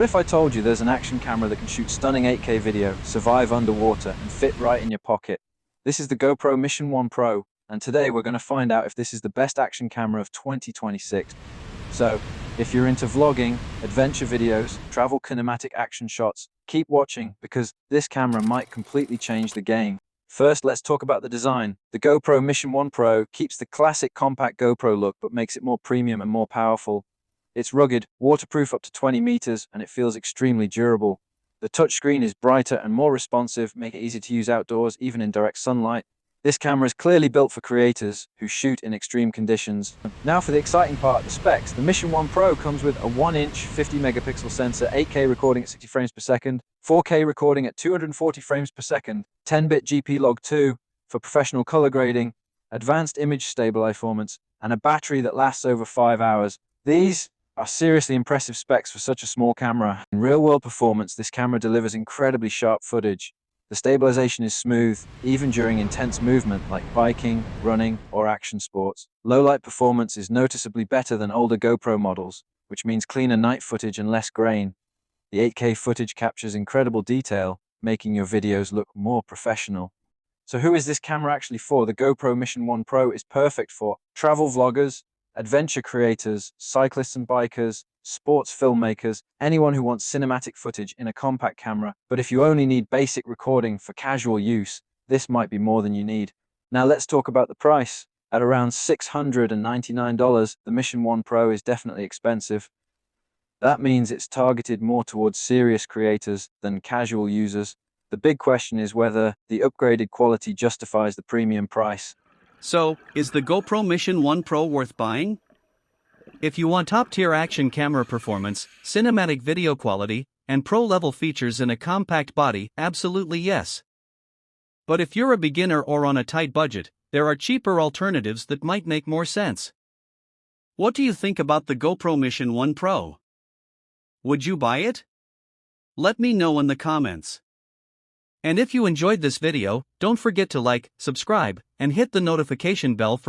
What if I told you there's an action camera that can shoot stunning 8K video, survive underwater, and fit right in your pocket? This is the GoPro Mission 1 Pro, and today we're going to find out if this is the best action camera of 2026. So, if you're into vlogging, adventure videos, travel kinematic action shots, keep watching because this camera might completely change the game. First, let's talk about the design. The GoPro Mission 1 Pro keeps the classic compact GoPro look but makes it more premium and more powerful. It's rugged, waterproof up to 20 meters, and it feels extremely durable. The touchscreen is brighter and more responsive, making it easy to use outdoors, even in direct sunlight. This camera is clearly built for creators who shoot in extreme conditions. Now for the exciting part, the specs. The Mission 1 Pro comes with a 1-inch 50-megapixel sensor, 8K recording at 60 frames per second, 4K recording at 240 frames per second, 10-bit GP Log 2 for professional color grading, advanced image stabilization performance, and a battery that lasts over 5 hours. These are seriously impressive specs for such a small camera. In real-world performance, this camera delivers incredibly sharp footage. The stabilization is smooth, even during intense movement like biking, running, or action sports. Low-light performance is noticeably better than older GoPro models, which means cleaner night footage and less grain. The 8K footage captures incredible detail, making your videos look more professional. So who is this camera actually for? The GoPro Mission 1 Pro is perfect for travel vloggers, adventure creators, cyclists and bikers, sports filmmakers, anyone who wants cinematic footage in a compact camera. But if you only need basic recording for casual use, this might be more than you need. Now let's talk about the price. At around $699, the Mission 1 Pro is definitely expensive. That means it's targeted more towards serious creators than casual users. The big question is whether the upgraded quality justifies the premium price. So, is the GoPro Mission 1 Pro worth buying? If you want top-tier action camera performance, cinematic video quality, and pro-level features in a compact body, absolutely yes. But if you're a beginner or on a tight budget, there are cheaper alternatives that might make more sense. What do you think about the GoPro Mission 1 Pro? Would you buy it? Let me know in the comments. And if you enjoyed this video, don't forget to like, subscribe, and hit the notification bell for